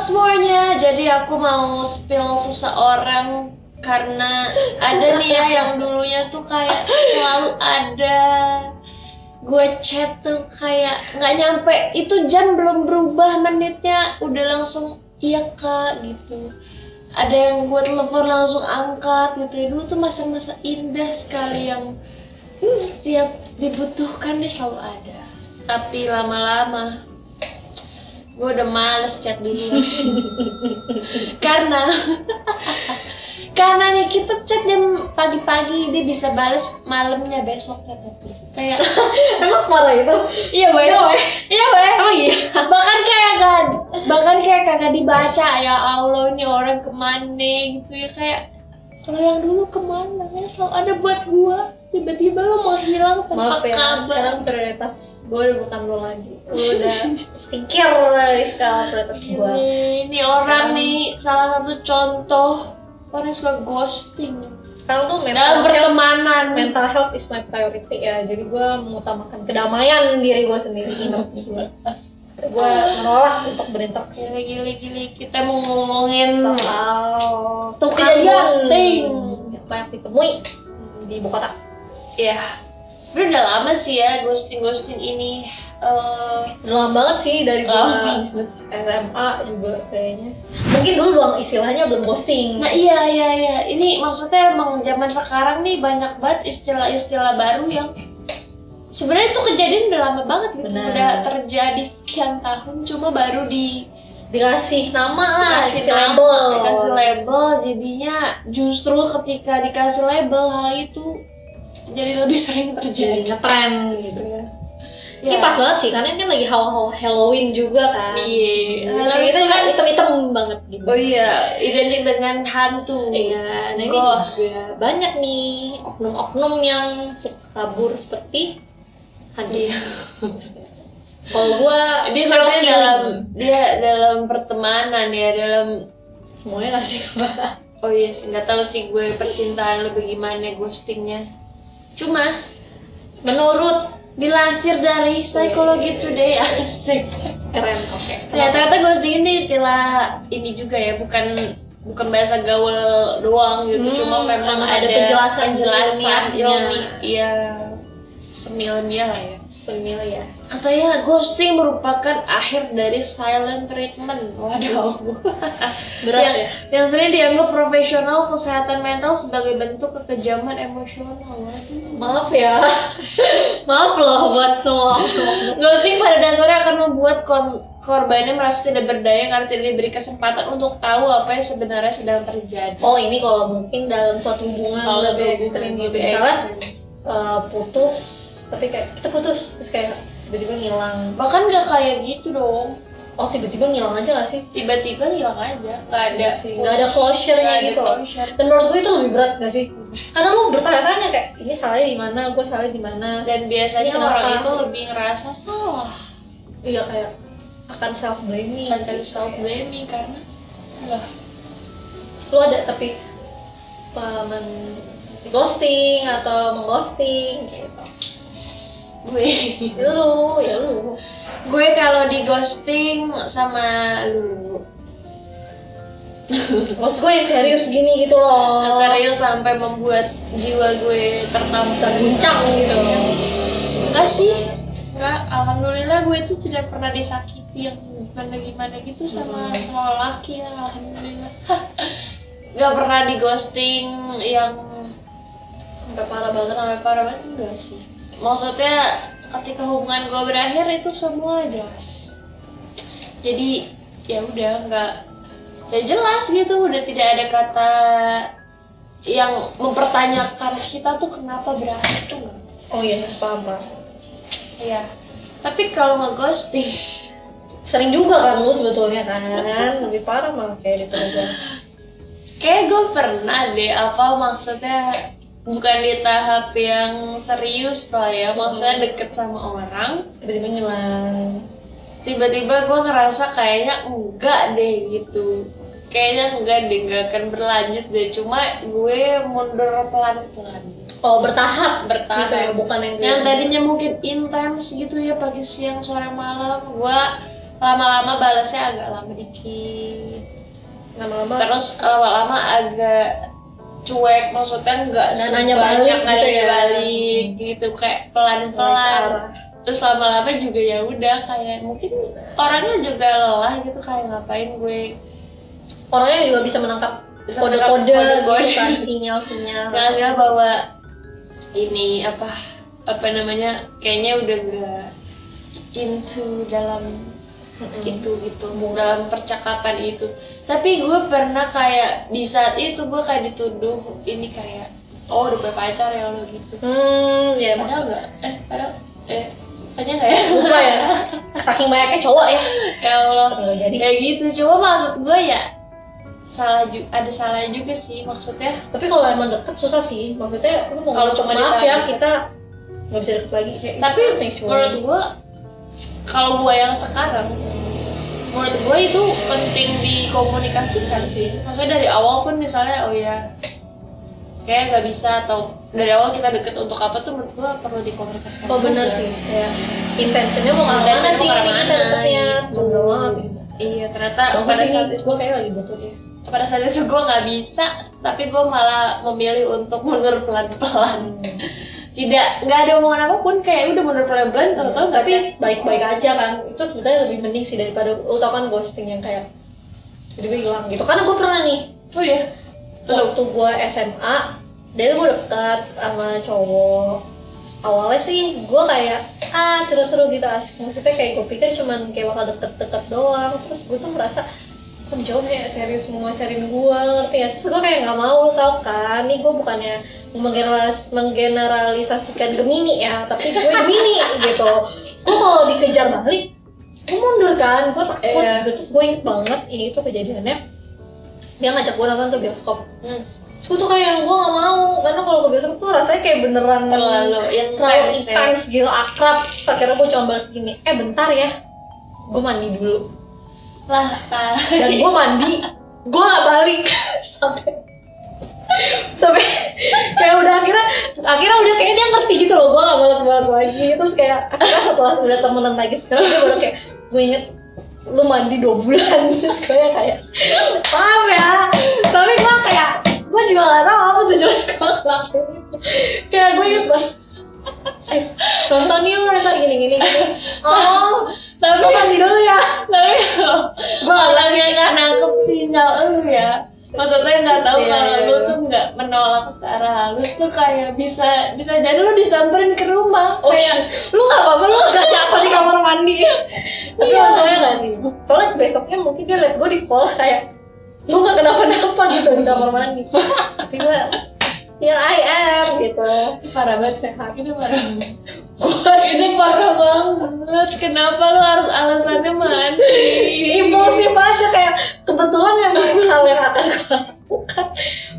semuanya, jadi aku mau spill seseorang karena ada nih ya yang dulunya tuh kayak selalu ada. Gue chat tuh kayak nggak nyampe itu jam belum berubah menitnya udah langsung iya kak gitu. Ada yang gue telepon langsung angkat gitu ya. Dulu tuh masa-masa indah sekali yang setiap dibutuhkan dia selalu ada. Tapi lama-lama gue udah males chat dulu. Karena nih kita chat jam pagi-pagi, dia bisa bales malamnya besoknya. Tapi kayak Emang separah itu? iya weh Emang iya? bahkan kayak kagak dibaca. Ya Allah, ini orang kemana gitu ya. Kayak lo yang dulu kemana ya, selalu ada buat gua, tiba-tiba lo menghilang tanpa Maaf ya, kabar. sekarang prioritas gue udah bukan lo lagi. Lo udah tersingkir dari skala prioritas gue. Ini orang nih salah satu contoh orang yang suka ghosting Sekarang tuh dalam pertemanan. mental health is my priority ya. Jadi gue mengutamakan kedamaian diri gue sendiri. Gue menolak untuk berinteraksi. Gili kita mau ngomongin Soal tukang ghosting yang banyak ditemui di ibu kota. ya. Sebenarnya udah lama sih ya ghosting ini. Udah lama banget sih dari gua SMA juga kayaknya. Mungkin dulu doang istilahnya belum ghosting. Nah iya. Ini maksudnya emang zaman sekarang nih banyak banget istilah-istilah baru yang sebenarnya itu kejadian udah lama banget gitu. Benar. Udah terjadi sekian tahun, cuma baru Dikasih nama lah, dikasih label. Jadinya justru ketika dikasih label hal itu jadi lebih sering terjadi. Jadi ngetren gitu ya. Ya. Ini pas banget sih, karena ini kan lagi Halloween juga kan. Iya. Halloween itu kan hitam-hitam banget gitu. Oh iya, identik dengan hantu. Iya, nah ini Ghost. juga banyak nih oknum-oknum yang suka kabur seperti hantu. Iya. Kalau gua Dia self maksudnya dalam pertemanan ya, dalam semuanya nggak sih gua. oh iya sih, nggak tahu sih gue percintaan lo bagaimana ghostingnya. Cuma menurut dilansir dari Psychology Today, asik. Keren, oke. Ya ternyata ghosting ini istilah ini juga ya, bukan bahasa gaul doang gitu, cuma memang ada ada penjelasan ilmiah, iya, semi-ilmiah lah ya. Semil ya. Katanya ghosting merupakan akhir dari silent treatment. Waduh. Berat ya. Yang sering dianggap profesional kesehatan mental sebagai bentuk kekejaman emosional. Waduh. Maaf ya. Maaf loh buat semua. Ghosting pada dasarnya akan membuat korbannya merasa tidak berdaya karena tidak diberi kesempatan untuk tahu apa yang sebenarnya sedang terjadi. Oh, ini kalau mungkin dalam suatu hubungan Kalau lebih ekstrim gitu. Misalnya putus, tapi kayak kita putus terus kayak tiba-tiba ngilang. Bahkan nggak kayak gitu dong. Oh, tiba-tiba ngilang aja gak sih? Tiba-tiba hilang aja, nggak ada sih, nggak ada closure-nya nggak ada gitu. closure. Dan menurut gue itu lebih berat gak sih? Karena lu bertanya-tanya kayak ini salahnya di mana, gue salahnya di mana. Dan biasanya Kenapa? orang itu lebih ngerasa salah. Iya, kayak akan self blaming. Akan self blaming karena lah Lu ada tapi pengalaman ghosting atau mengghosting gitu? gue kalau di ghosting sama lu Maksud gue yang serius gini gitu loh. serius sampai membuat jiwa gue terguncang gitu. Enggak sih, enggak, alhamdulillah gue itu tidak pernah disakiti yang gimana gitu sama lelaki ya, alhamdulillah. Nggak pernah di ghosting yang sampai parah banget enggak sih. Maksudnya ketika hubungan gue berakhir itu semua jelas. Jadi ya udah udah jelas gitu, udah tidak ada kata yang mempertanyakan kita tuh kenapa berakhir tuh enggak. Oh iya, paham. Iya. Tapi kalau nge-ghosting Sering juga kan lu sebetulnya kan, lebih parah malah kayak gitu aja. kayak gue pernah deh, maksudnya bukan di tahap yang serius lah ya, maksudnya deket sama orang Tiba-tiba ngilang. tiba-tiba gue ngerasa kayaknya enggak deh gitu, nggak akan berlanjut deh, cuma gue mundur pelan-pelan. Oh, bertahap Gitu gitu ya, bukan yang tadinya mungkin intens gitu ya, pagi siang sore malam, gue lama-lama balasnya agak lama dikit, lama-lama terus lama-lama agak cuek, maksudnya nggak nanya balik nanya gitu ya. balik gitu, kayak pelan-pelan. Terus lama-lama juga ya udah kayak mungkin orangnya juga lelah gitu, kayak ngapain gue orangnya juga bisa menangkap Bisa kode-kode menangkap kode-kode. gitu kan, sinyal-sinyal. ngasihnya bahwa ini apa namanya, kayaknya udah nggak into dalam itu gitu, dalam percakapan itu. Tapi gue pernah kayak di saat itu gue kayak dituduh ini kayak, oh udah punya pacar ya lo gitu. Ya Padahal enggak, tanya nggak ya? lupa ya, saking banyaknya cowok ya. Ya Allah, Nggak jadi. kayak gitu. Coba maksud gue ya ada salahnya juga sih maksudnya. Tapi kalau emang deket susah sih, maksudnya lu mau Kalau ngomong cuma maaf ditanya. ya kita nggak bisa deket lagi kayak Tapi gitu, nih, cowok. menurut gue, kalau gue yang sekarang, menurut gue itu penting dikomunikasikan sih. Maksudnya dari awal pun misalnya, oh ya kayak nggak bisa, atau dari awal kita deket untuk apa tuh, menurut gue perlu dikomunikasikan. Oh benar juga. sih, kayak intentionnya mau kemana Intentionnya sih mau ini kemana, kita deketnya gitu. tuh banget. Iya, ternyata Bagus pada sih saat nih, itu gue kayak lagi butuh ya. pada saat itu gue nggak bisa, tapi gue malah memilih untuk mundur pelan-pelan. Nggak ada omongan apapun, kayak udah mundur pelan-pelan, tahu-tahu nggak Tapi chat. baik-baik aja kan, itu sebenarnya lebih mending sih daripada ucapan ghosting yang kayak jadi hilang gitu. Karena gue pernah nih, Oh ya, waktu gue SMA, dari gue deket sama cowok. Awalnya sih gue kayak seru-seru gitu, asik, maksudnya kayak gue pikir cuman kayak bakal deket-deket doang. Terus gue tuh merasa kok nih cowok kayak serius mau ngacarin gue, ngerti ya? Terus gue kayak nggak mau, tau kan? Nih gue bukannya menggeneralisasikan Gemini ya, tapi gue Gemini gitu. Gue kalau dikejar balik, gue mundur kan, gue takut Iya. gitu. Terus gue inget banget ini tuh kejadiannya, dia ngajak gue nonton ke bioskop. Terus gue tuh kayak gue gak mau, karena kalau ke bioskop tuh rasanya kayak beneran terlalu terlalu intens ya. intens gitu, akrab. Terus akhirnya gue coba balas gini, bentar ya, gue mandi dulu. Lah, Dan gue mandi, gue gak balik sampai kayak udah akhirnya udah kayak dia ngerti gitu loh, gue gak balas lagi. Terus kayak akhirnya setelah udah temenan lagi sekarang, dia baru kayak, gue inget lu mandi 2 bulan. Terus gue kayak paham ya, tapi gue kayak gue juga gak tau apa tujuan gue ngelakuin itu. Kayak gue inget banget, nonton yuk, nonton gini. Oh, tapi gue mandi dulu ya. tapi kalau orangnya nggak nangkep sinyal ya, maksudnya nggak tahu Iya, kalau iya. lu tuh nggak menolak secara halus tuh, kayak bisa jadi lu disamperin ke rumah. Oh kayak lu gak apa-apa, lu gak jatuh di kamar mandi. Tapi Iya. untungnya gak sih, soalnya besoknya mungkin dia liat gue di sekolah kayak lu gak kenapa-napa gitu di kamar mandi. Tapi gue here I am gitu. parah banget, sehat itu parah banget. Gue Itu parah banget. Kenapa lu harus alasannya mandi? impulsif aja, kayak kebetulan memang hal yang akan gue lakukan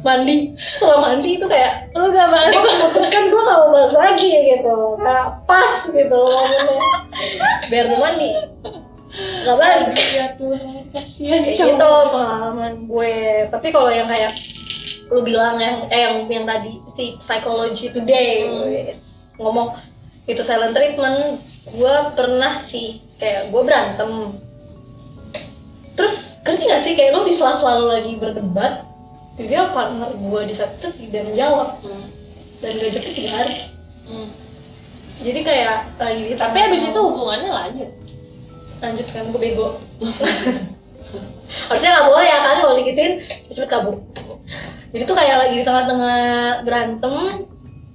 mandi. Setelah mandi itu kayak Lu gak balik? gue memutuskan gue gak mau balas lagi gitu, kayak pas gitu momennya, biar gue mandi gak balik. Ya Tuhan, kasihan Kayak cowok. gitu pengalaman gue. Tapi kalau yang kayak lu bilang yang tadi si Psychology Today wes, ngomong itu silent treatment, gue pernah sih kayak gue berantem. Terus ngerti gak sih kayak lu di sela-sela lu lagi berdebat, dia partner gue di saat itu tidak menjawab dan diajaknya 3 hari. Jadi kayak lagi di Tapi abis itu hubungannya lanjut. lanjutkan, gue bego. Harusnya nggak boleh ya kan, kalau digituin cepet kabur. Jadi tuh kayak lagi di tengah-tengah berantem,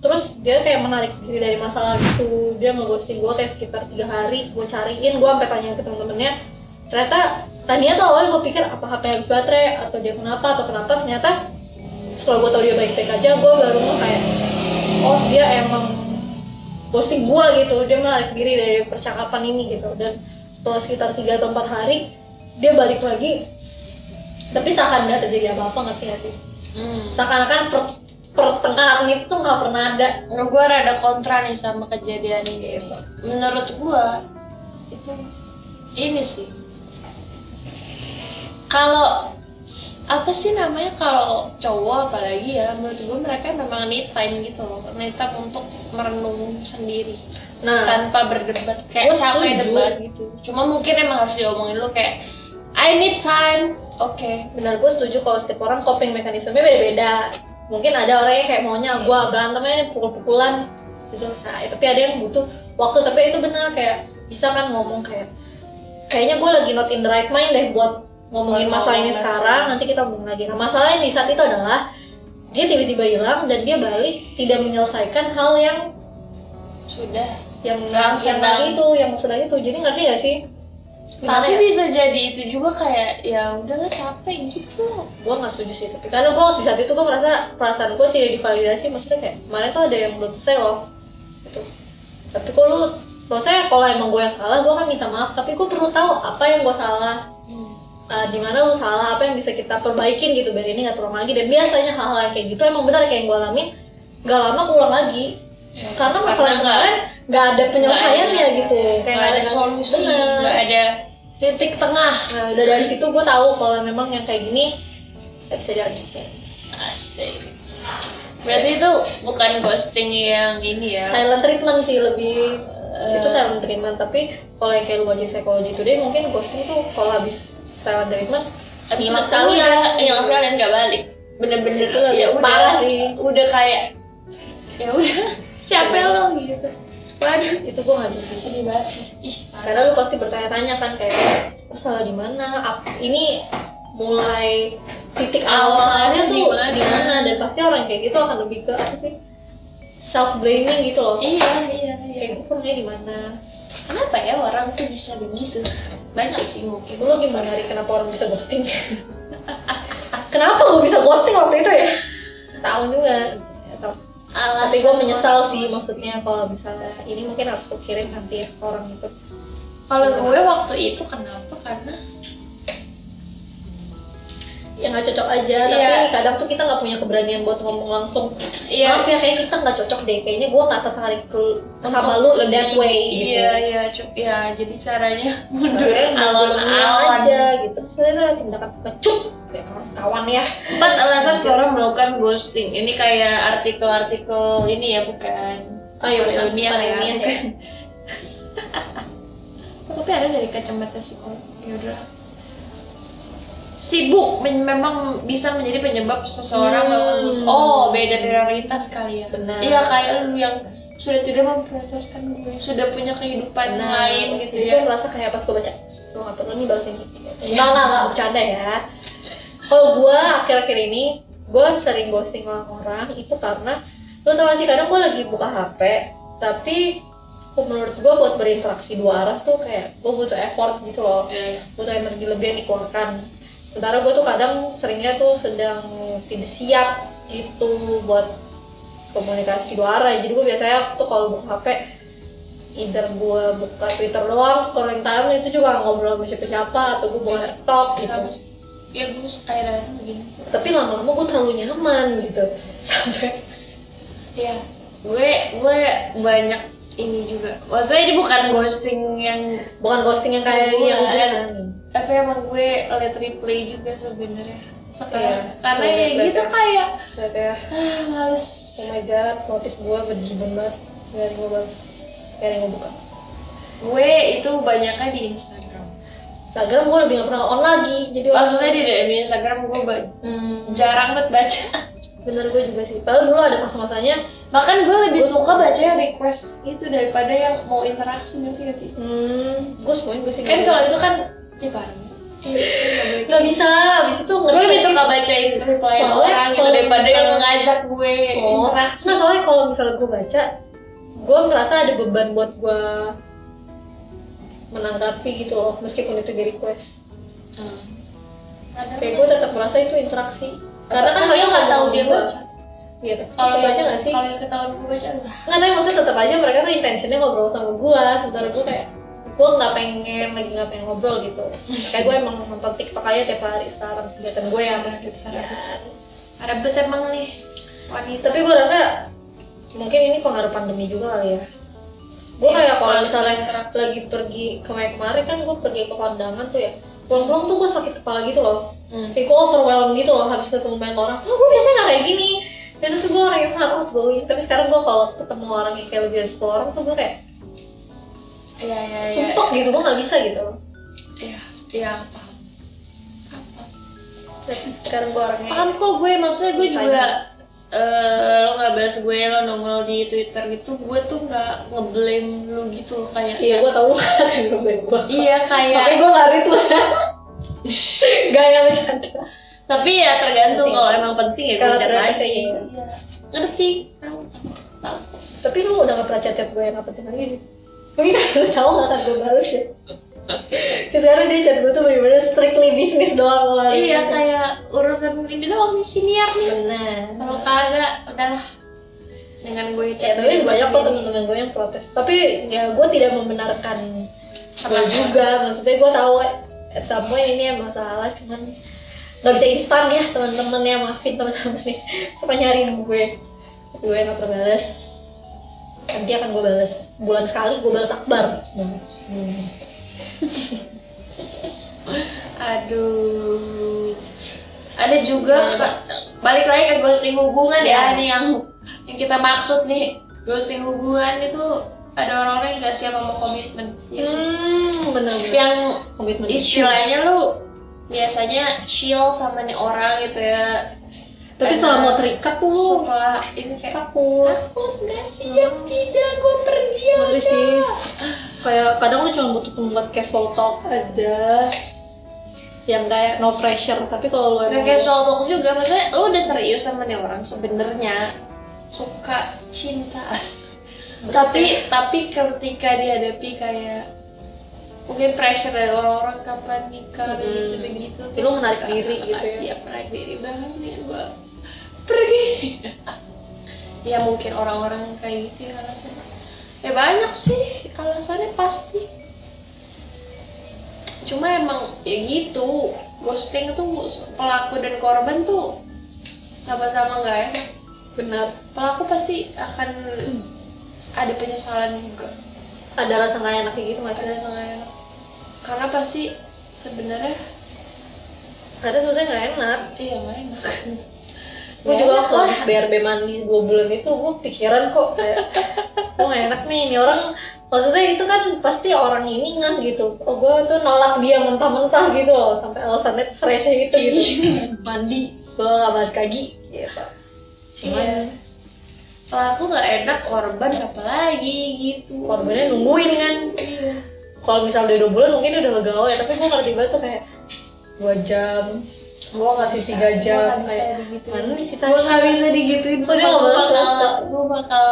terus dia kayak menarik diri dari masalah itu. Dia nge-ghosting gue kayak sekitar 3 hari. Gue cariin, gue sampai tanyain ke temen-temennya. Ternyata tadinya tuh awalnya gue pikir apa HP habis baterai atau dia kenapa. Ternyata setelah gue tau dia baik-baik aja, gue baru kayak, oh dia emang ghosting gue gitu. Dia menarik diri dari percakapan ini gitu. Dan setelah sekitar 3 atau 4 hari dia balik lagi, tapi seakan gak terjadi apa-apa, ngerti gak sih? Seakan-akan pertengkaran itu tuh gak pernah ada. Gue rada kontra nih sama kejadian ini gitu. Menurut gue itu ini sih, kalau apa sih namanya, kalau cowok apalagi ya, menurut gue mereka memang need time gitu loh, need time untuk merenung sendiri. Nah, tanpa berdebat kayak Gua capek setuju. debat gitu. Cuma mungkin emang harus diomongin lu kayak I need time. Oke. benar, gue setuju kalau setiap orang coping mekanismenya beda-beda. Mungkin ada orang yang kayak maunya gue berantemnya ini pukul-pukulan bisa selesai, tapi ada yang butuh waktu. Tapi itu benar, kayak bisa kan ngomong kayak kayaknya gue lagi not in the right mind deh buat ngomongin Buat masalah ini ngomongin sekarang, nanti kita ngomong lagi. Nah, masalahnya di saat itu adalah dia tiba-tiba hilang dan dia balik tidak menyelesaikan hal yang Sudah. yang sedang. sedang itu. Jadi ngerti gak sih? Gimana Tapi ya? bisa jadi itu juga kayak ya udahlah capek gitu loh. Gue nggak setuju sih, tapi karena gue di saat itu gue merasa perasaan gue tidak divalidasi. Maksudnya kayak kemarin tuh ada yang belum selesai loh gitu. Tapi kok lu, maksudnya kalau emang gue yang salah gue kan minta maaf, tapi gue perlu tahu apa yang gue salah, di mana lu salah, apa yang bisa kita perbaikin gitu biar ini nggak terulang lagi. Dan biasanya hal-hal yang kayak gitu emang benar kayak yang gue alamin, nggak lama keulang lagi. Ya, Karena masalah yang nggak- kemarin nggak ada penyelesaiannya nggak ada gitu, nggak ada solusi, bener. nggak ada titik tengah. Nah, udah dari situ gue tahu kalau memang yang kayak gini nggak bisa dilanjutin. Asik. Berarti itu bukan ghosting yang ini ya. Silent treatment sih lebih, itu silent treatment. Tapi kalau yang kayak lu baca psikologi today, mungkin ghosting tuh kalau habis silent treatment Habis hilang itu sekalian. udah hilang sekalian nggak balik. Bener-bener Itu lebih ya udah parah sih. Udah kayak ya udah siapa lo gitu. Waduh, Itu gue nggak bisa sih. sedih banget sih. Ih, Karena lu pasti bertanya-tanya kan kayak, gue salah di mana? Ini mulai titik awal salahnya tuh di mana? Dan pasti orang kayak gitu akan lebih ke apa sih? Self blaming gitu loh. iya. Kayak gue kurangnya di mana? Kenapa ya orang tuh bisa begitu? Banyak sih mungkin. Lu gimana Ri, kenapa orang bisa ghosting? Kenapa lu bisa ghosting waktu itu ya? Tahu juga. Tahu. Tapi gue menyesal sih, maksudnya kalau misalnya ini mungkin harus gue kirim nanti ya ke orang itu. Kalau gue waktu itu kenapa? Karena Ya nggak cocok aja, tapi Iya. kadang tuh kita nggak punya keberanian buat ngomong langsung. Iya. Maaf ya, kayak kita nggak cocok deh, kayaknya gue nggak tertarik sama lu in that way gitu. Iya, jadi caranya mundur Mundur alon-alon. aja gitu. Misalnya itu ada tindakan pecut kayak kawan ya. 4 alasan seorang melakukan ghosting. Ini kayak artikel-artikel ini ya, bukan Ayo, ilmiah ya. ilmiah ya. Bukan. Tapi ada dari kacamata psikolog. Ya udah. Sibuk memang bisa menjadi penyebab seseorang melakukan ghosting. Oh, beda prioritas kali ya. Benar. Iya, kayak lu yang sudah tidak memprioritaskan gue, sudah punya kehidupan lain gitu Jadi ya. gue merasa kayak pas gue baca, gue nggak perlu nih balas ini. Iya. Nggak bercanda ya. Kalau gue akhir-akhir ini, gue sering ghosting orang itu karena lu tau gak sih, kadang gue lagi buka HP, tapi menurut gue buat berinteraksi dua arah tuh kayak gue butuh effort gitu loh, Iya. butuh energi lebih yang dikeluarkan. Sementara gue tuh kadang seringnya tuh sedang tidak siap gitu buat komunikasi dua arah. Jadi gue biasanya tuh kalau buka HP, either gue buka Twitter doang, scrolling time itu juga nggak ngobrol sama siapa-siapa, atau gue buka Iya. TikTok gitu. Sama sih. Ya gue akhir-akhir begini. Tapi lama-lama gue terlalu nyaman gitu sampai Iya, gue banyak ini juga. Maksudnya ini bukan ghosting yang bukan ghosting yang kayak Gue- yang tapi emang gue let replay juga sebenarnya sekarang. Iya, Karena let ya replay. gitu kayak kayak males. oh my god, notif gue berjibun banget dari gue balas kayak gue buka Gue itu banyaknya di Instagram. Instagram. Gue lebih gak pernah on lagi, jadi Maksudnya di DM Instagram gue jarang banget baca. bener, gue juga sih. Padahal dulu ada masa-masanya Bahkan gue lebih suka baca yang request itu daripada yang mau interaksi nanti. gue semuanya gue sih Kan nggak kalau baca. itu kan ya parah. nggak bisa, abis itu Gue lebih suka bacain reply Soalnya orang gitu kalau daripada yang misalnya- mengajak gue oh interaksi. nah, soalnya kalau misalnya gue baca, gue merasa ada beban buat gue menanggapi gitu loh, meskipun itu di request. Kayak gue tetap merasa itu interaksi. Karena kan dia nggak tahu dia gue. baca. Iya, Kalau tetap aja yang nggak sih? kalau yang ketahuan gue baca udah. Nggak, tapi maksudnya tetap aja mereka tuh intentionnya ngobrol sama gue, sementara gue kayak gue nggak pengen lagi nggak pengen ngobrol gitu. Kayak gue emang nonton TikTok aja tiap hari sekarang, kegiatan gue ya meski besar. Ada bet emang nih wanita. Tapi gue rasa mungkin ini pengaruh pandemi juga kali ya. Gue Iya, kayak kalau males misalnya interaksi. lagi pergi kemarin kan gue pergi ke kondangan tuh ya, pulang-pulang tuh gue sakit kepala gitu loh. Kayak gue overwhelmed gitu loh habis ketemu banyak orang. Oh, gue biasanya nggak kayak gini. Biasanya tuh gue orang yang sangat outgoing. Tapi sekarang gue kalau ketemu orang yang kayak lebih dari 10 orang tuh gue kayak Iya. sumpek gitu, gue nggak bisa gitu. Iya paham. Dan sekarang gue orangnya Paham kok gue, maksudnya gue juga lo nggak balas gue, lo nongol di Twitter gitu, gue tuh nggak ngeblame lu gitu loh kayak. iya gue tahu kan gue Iya kayak. tapi gue nggak retweet gak yang bercanda. Tapi ya tergantung, Penting. kalau emang penting ya gue Kalau chat ternyata lagi. iya. Iya. Ngerti? Tahu. Tapi lu udah gak pernah chat gue yang gak penting lagi. Mungkin lu tahu gak kan gue bales ya. Sekarang dia chat gue tuh bener-bener strictly bisnis doang lah. Iya kayak urusan ini doang nih, siniar nih. Benar. Kalau kagak udahlah dengan gue Ya, chat. tapi banyak kok teman-teman gue yang protes. Tapi ya gue tidak membenarkan gue juga. Maksudnya gue tahu at some point ini yang masalah, cuman nggak bisa instan ya teman-temannya, maafin teman-teman nih suka nyariin gue. Tapi gue nggak pernah balas. Nanti akan gue balas bulan sekali, gue balas akbar. Aduh. Ada juga balik lagi ke ghosting hubungan ya, nih yang kita maksud nih. Ghosting hubungan itu ada orang-orang yang gak siap sama komitmen. Ya sih. Bener-bener. Yang Komitmen istilahnya lu biasanya chill sama nih orang gitu ya. Tapi setelah mau terikat tuh Setelah ini kayak takut. gak siap, tidak, gue pergi Ngerti aja. sih. Kayak kadang lu cuma butuh tempat casual talk aja yang kayak no pressure. Tapi kalau lu Gak emang casual talk juga, maksudnya lu udah serius sama nih orang sebenarnya suka cinta. Tapi ketika dihadapi kayak mungkin pressure dari orang-orang kapan nikah gitu Jadi lu menarik diri gitu ya. siap menarik diri banget nih gue pergi. Ya mungkin orang-orang yang kayak gitu ya alasannya. Ya banyak sih alasannya pasti. Cuma emang ya gitu, ghosting itu pelaku dan korban tuh sama-sama nggak enak. benar Pelaku pasti akan ada penyesalan juga. ada rasa nggak enak kayak gitu nggak sih? Ada sangat enak karena pasti sebenarnya Karena sebenarnya nggak enak. iya nggak enak. Gue juga waktu habis BRB mandi 2 bulan itu gue pikiran kok kayak oh nggak enak nih ini orang. Maksudnya itu kan pasti orang ini kan gitu. Oh gue tuh nolak dia mentah-mentah gitu loh, sampai alasannya tuh receh itu gitu. Mandi lo nggak balik lagi gitu. Cuman Pelaku nggak enak, korban apalagi gitu. korbannya nungguin kan. Iya. Kalau misal udah 2 bulan mungkin dia udah legawa ya, tapi gue ngerti banget tuh kayak 2 jam gue ngasih 3 jam kayak mana nih si Gue Tasya. nggak bisa digituin. Oh, dia nggak balas. Gue bakal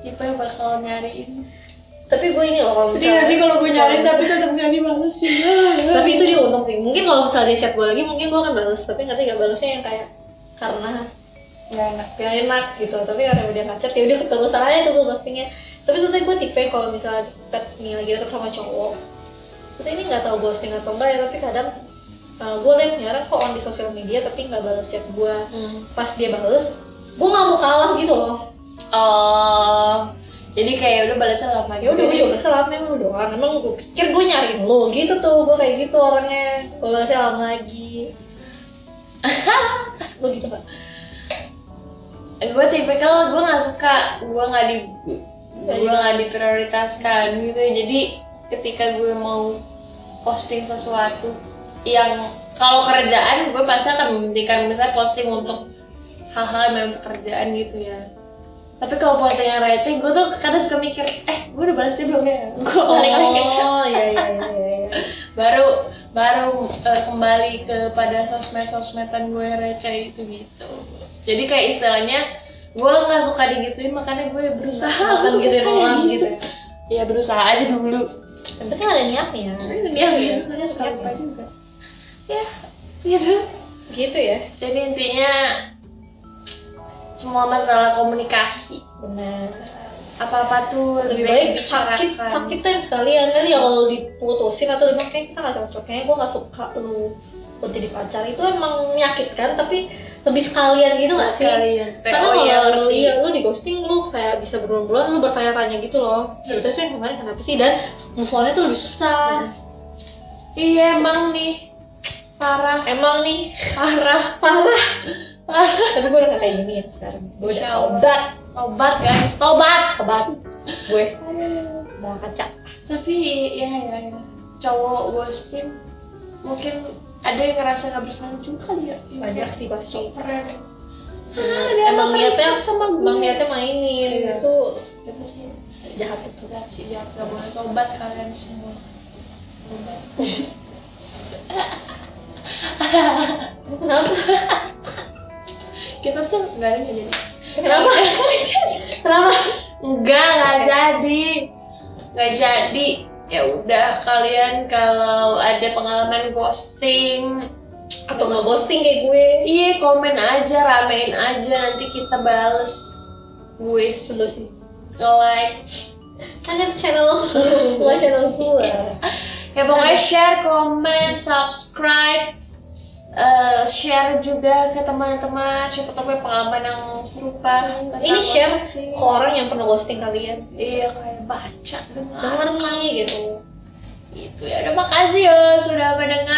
tipe bakal nyariin. Tapi gue ini loh kalau Sedih nggak sih kalau gue nyariin kalau tapi tetap nggak dibalas juga. tapi itu dia untung sih. Mungkin kalau misalnya dia chat gue lagi mungkin gue akan balas, tapi ngerti gak balasnya yang kayak karena nggak enak. gak enak gitu. Tapi karena dia nggak chat ya udah ketemu aja tuh gue ghostingnya. Tapi sebetulnya gue tipe kalau misalnya deket nih lagi deket sama cowok, terus ini nggak tahu ghosting atau enggak ya, tapi kadang gue liat nih orang kok on di sosial media tapi nggak balas chat gue. Pas dia bales gue nggak mau kalah gitu loh. Oh, jadi kayak udah balasnya lama. Ya udah gue juga selama emang lu doang, emang gue pikir gue nyariin lo gitu tuh. Gue kayak gitu orangnya, gue balasnya lama lagi. Lo gitu gak? Gue tipikal gue nggak suka, gue nggak diprioritaskan gitu. Jadi ketika gue mau posting sesuatu yang kalau kerjaan gue pasti akan mementingkan misalnya posting untuk hal-hal yang pekerjaan gitu ya. Tapi kalau posting yang receh, gue tuh kadang suka mikir, gue udah balas dia belum ya? Gue balik lagi ngechat. Oh iya. baru kembali kepada sosmed-sosmedan gue yang receh itu gitu. Jadi kayak istilahnya gue nggak suka digituin, makanya gue berusaha Kan untuk gituin kayak orang gitu. gitu. Ya berusaha aja dulu. Yang penting ada niatnya. Dia suka lupa juga. Ya, gitu. Gitu ya. Jadi intinya semua masalah komunikasi. Benar. Apa-apa tuh Lebih baik dibicarakan. sakit tuh yang sekalian kali ya. Kalau diputusin atau dibilang kayak kita nggak cocok, kayaknya gue nggak suka lu buat jadi pacar, itu emang menyakitkan tapi lebih sekalian gitu nggak sih? Sekalian. Karena Oh iya, kalau ngerti. lu di ghosting lu kayak bisa berbulan-bulan lu bertanya-tanya gitu loh. Sebetulnya tuh yang kemarin kenapa sih, dan move on-nya tuh lebih susah. Iya emang nih parah. Emang nih Parah. tapi gue udah gak kayak gini ya sekarang. Gue udah Insya Allah. obat Tobat guys, tobat. gue mau kaca. Tapi ya cowok ghosting mungkin ada yang ngerasa gak bersalah juga kali ya. Banyak sih pasti. Keren. Dia emang niatnya sama gue. emang niatnya mainin. Iya. Itu sih jahat itu. jahat sih, jahat. Gak boleh tobat kalian semua. Tobat. Kenapa? Kita tuh gak ada yang jadi. Kenapa? Kenapa? Nggak jadi. Ya udah, kalian kalau ada pengalaman ghosting Atau nggak ghosting kayak gue? iya, komen aja, ramein aja, nanti kita bales. Gue Seru sih. like. Ada channel gue. Ya pokoknya share, komen, subscribe, share juga ke teman-teman. Siapa tahu punya pengalaman yang serupa. tentang Ini share ghosting. ke orang yang pernah ghosting kalian. Iya, kayak baca, Denger nih gitu. gitu ya. Udah, makasih ya sudah mendengar.